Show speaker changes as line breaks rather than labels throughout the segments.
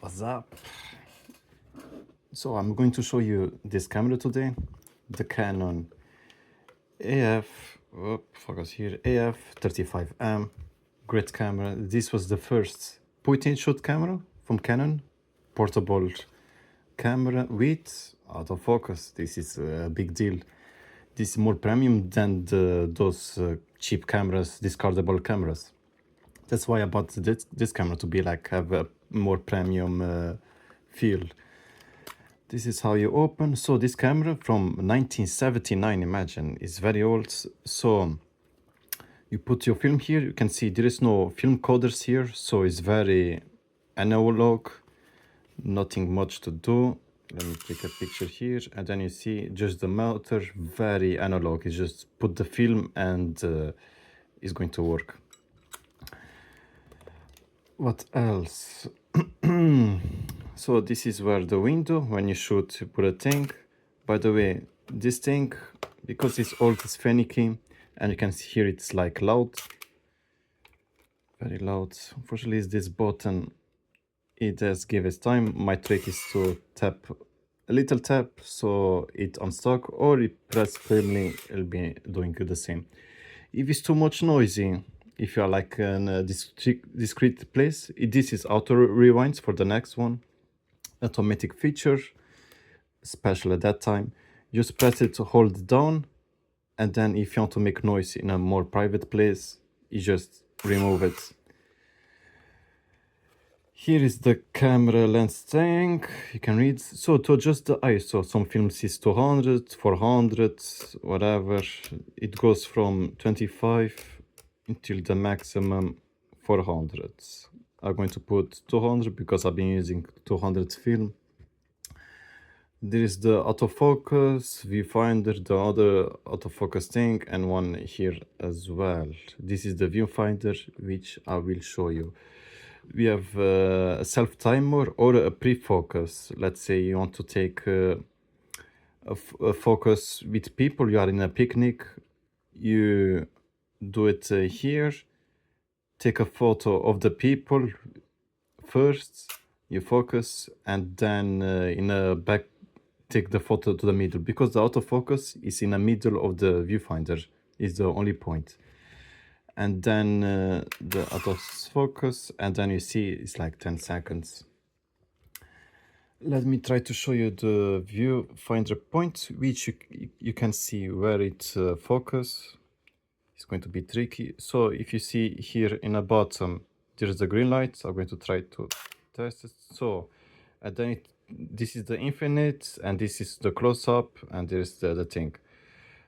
What's up? So I'm going to show you this camera today, the Canon focus here, AF35M, great camera. This was the first point-and-shoot camera from Canon, portable camera with autofocus. This is a big deal. This is more premium than those cheap cameras, discardable cameras. That's why I bought this camera to be like have a more premium feel. This is how you open. So this camera from 1979, imagine, is very old. So you put your film here. You can see there is no film coders here, so it's very analog, nothing much to do. Let me take a picture here, and then you see just the motor, very analog. You just put the film and it's going to work. What else? So this is where the window, when you shoot, you put a thing. By the way, this thing, because it's old, it's finicky, and you can hear it's like loud, very loud. Unfortunately, it's this button. It does give us time. My trick is to tap a little tap so it unstuck, or you press firmly, it'll be doing the same. If it's too much noisy, if you are like in a discrete place, this is auto rewinds for the next one. Automatic feature, special at that time. Just press it to hold down, and then if you want to make noise in a more private place, you just remove it. Here is the camera lens thing. You can read. So to adjust the ISO, some films is 200, 400, whatever. It goes from 25 until the maximum 400. I'm going to put 200 because I've been using 200 film. There is the autofocus viewfinder, the other autofocus thing, and one here as well. This is the viewfinder, which I will show you. We have a self timer or a pre-focus. Let's say you want to take a focus with people, you are in a picnic, you do it here, take a photo of the people first, you focus, and then in a back take the photo to the middle, because the autofocus is in the middle of the viewfinder, is the only point. And then the autofocus, and then you see it's like 10 seconds. Let me try to show you the viewfinder point, which you can see where it focus. It's going to be tricky. So if you see here in the bottom, there's the green light. So I'm going to try to test it. So, and then this is the infinite, and this is the close-up, and there's the thing.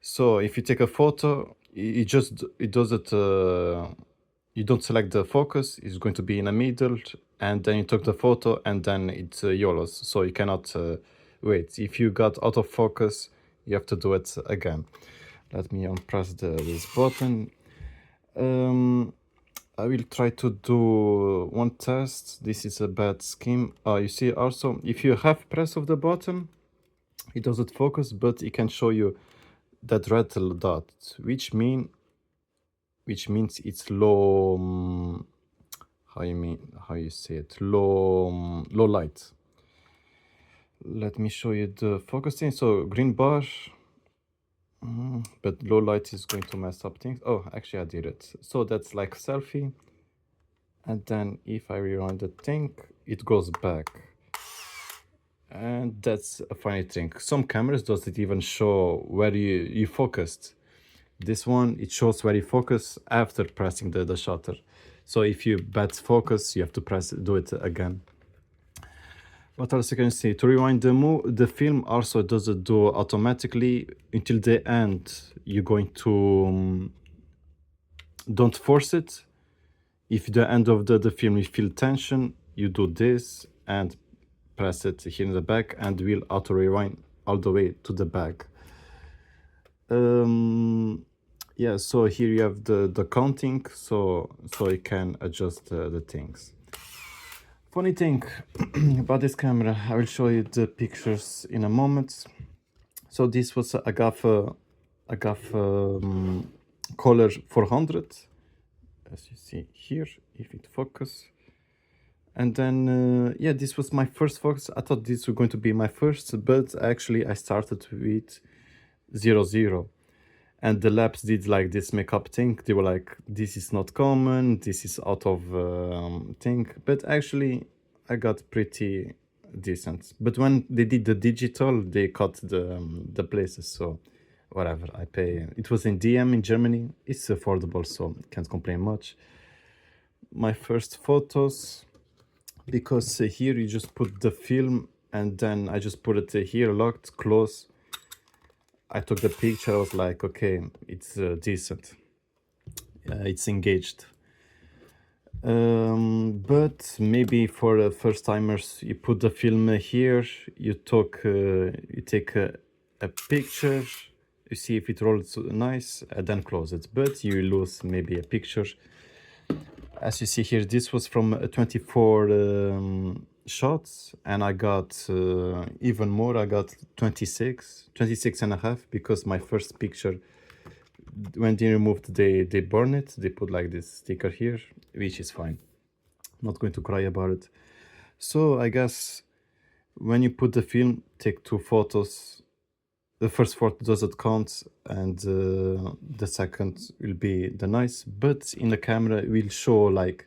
So if you take a photo, it does it. You don't select the focus. It's going to be in the middle, and then you took the photo, and then it's YOLOs. So you cannot wait. If you got out of focus, you have to do it again. Let me unpress this button. I will try to do one test. This is a bad scheme. You see also, if you have press of the button, it doesn't focus, but it can show you that red dot, which means it's low. How you say it? Low light. Let me show you the focusing. So green bar. But low light is going to mess up things. Oh, actually I did it. So that's like selfie. And then if I rewind the thing, it goes back. And that's a funny thing. Some cameras doesn't even show where you focused. This one, it shows where you focus after pressing the shutter. So if you bad focus, you have to do it again. What else you can see? To rewind the film also doesn't do automatically until the end. You're going to don't force it. If the end of the film you feel tension, you do this and press it here in the back, and will auto rewind all the way to the back. Yeah, so here you have the counting, so you can adjust the things. Funny thing about this camera, I will show you the pictures in a moment. So this was a Agfaphoto color 400, as you see here, if it focus. And then, yeah, this was my first focus. I thought this was going to be my first, but actually I started with 0, 0. And the labs did like this makeup thing. They were like, this is not common, this is out of thing. But actually, I got pretty decent. But when they did the digital, they cut the places. So whatever, I pay. It was in DM in Germany. It's affordable, so can't complain much. My first photos, because here you just put the film and then I just put it here locked, close. I took the picture, I was like, okay, it's decent. It's engaged. But maybe for first timers, you put the film here, you take a picture, you see if it rolls nice, and then close it. But you lose maybe a picture. As you see here, this was from 24 shots, and I got even more. I got 26 and a half, because my first picture, when they removed, they burn it. They put like this sticker here, which is fine. Not going to cry about it. So I guess when you put the film, take 2 photos. The first photo doesn't count, and the second will be the nice, but in the camera it will show like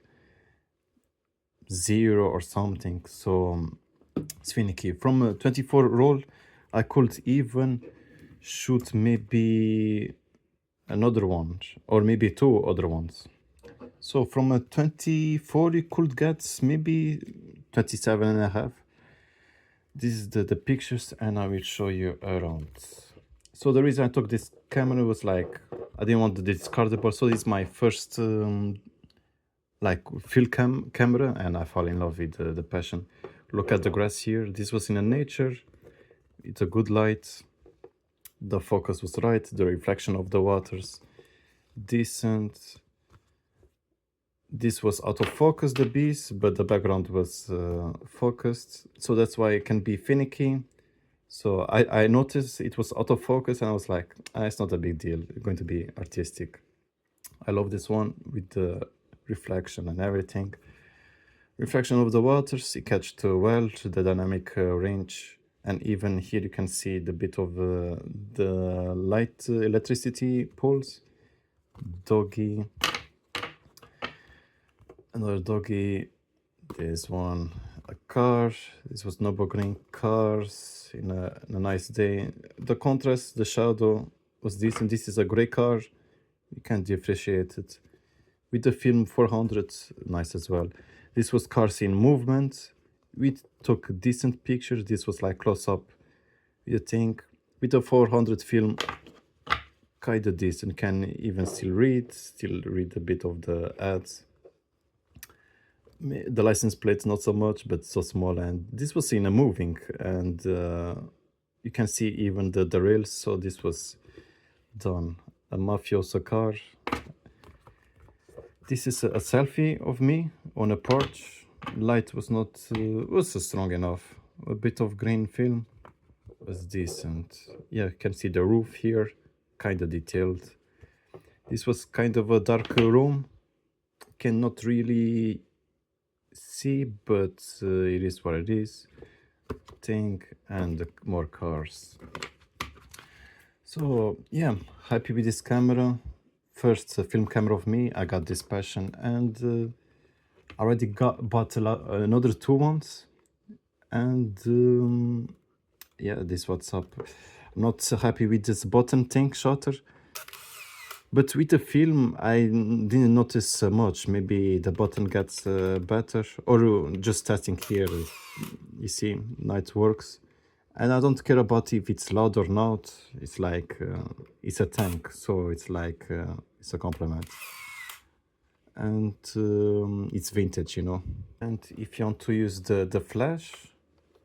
0 or something. So it's finicky. From a 24 roll, I could even shoot maybe another one, or maybe 2 other ones. So from a 24 you could get maybe 27 and a half. This is the pictures, and I will show you around. So the reason I took this camera was like, I didn't want the discardable. So this is my first like film camera, and I fall in love with the passion. Look at the grass here. This was in a nature. It's a good light. The focus was right. The reflection of the waters, decent. This was autofocus, the bees, but the background was focused. So that's why it can be finicky. So I noticed it was autofocus, and I was like, it's not a big deal. It's going to be artistic. I love this one with the reflection and everything. Reflection of the waters, it catched well, the dynamic range. And even here you can see the bit of the light electricity pulse. Doggy. Another doggy. There's one. A car. This was Nürburgring cars in a nice day. The contrast, the shadow was decent. This is a gray car. You can differentiate it. With the film 400, nice as well. This was cars in movement. We took decent pictures. This was like close up. You think with the 400 film, kind of decent. Can even still read a bit of the ads. The license plate not so much, but so small, and this was in a moving, and you can see even the rails. So this was done. A mafioso car. This is a selfie of me on a porch. Light was not was strong enough. A bit of green film was decent. Yeah, you can see the roof here, kind of detailed. This was kind of a dark room. Cannot really see, but it is what it is. Thing, and more cars. So yeah, happy with this camera. First film camera of me. I got this passion, and already bought another 2 ones, and yeah, this what's up. I'm not so happy with this button thing shutter, but with the film I didn't notice much. Maybe the button gets better, or just testing here. You see, night works, and I don't care about if it's loud or not. It's like it's a tank, so it's like it's a compliment, and it's vintage, you know. And if you want to use the flash,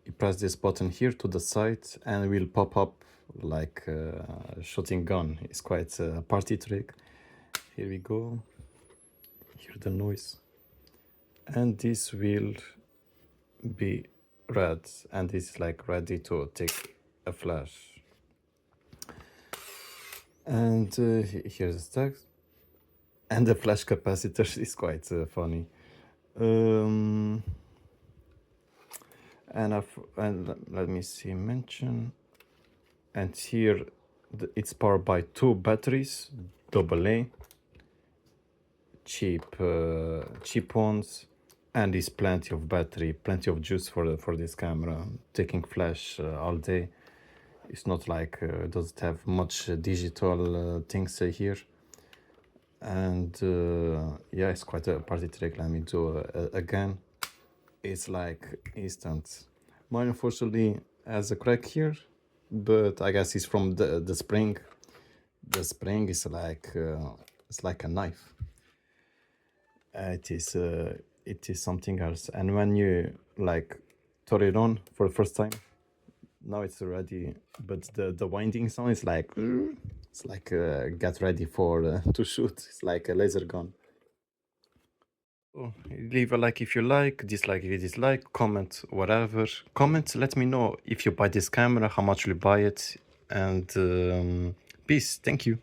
you press this button here to the side, and it will pop up like a shooting gun. It's quite a party trick. Here we go. Hear the noise, and this will be red, and this is like ready to take a flash. And here's the text, and the flash capacitor is quite funny. and let me see, mention, and here it's powered by 2 batteries, AA, cheap ones, and is plenty of battery, plenty of juice for this camera. Taking flash all day. It's not like doesn't have much digital things here. And yeah, it's quite a party trick. Let me do again. It's like instant. Mine unfortunately has a crack here, but I guess it's from the spring. The spring is like it's like a knife. It is something else. And when you like turn it on for the first time, now it's ready, but the winding sound is like it's like get ready for to shoot. It's like a laser gun. Oh, leave a like if you like, dislike if you dislike, comment whatever. Comment, let me know if you buy this camera, how much you buy it, and peace. Thank you.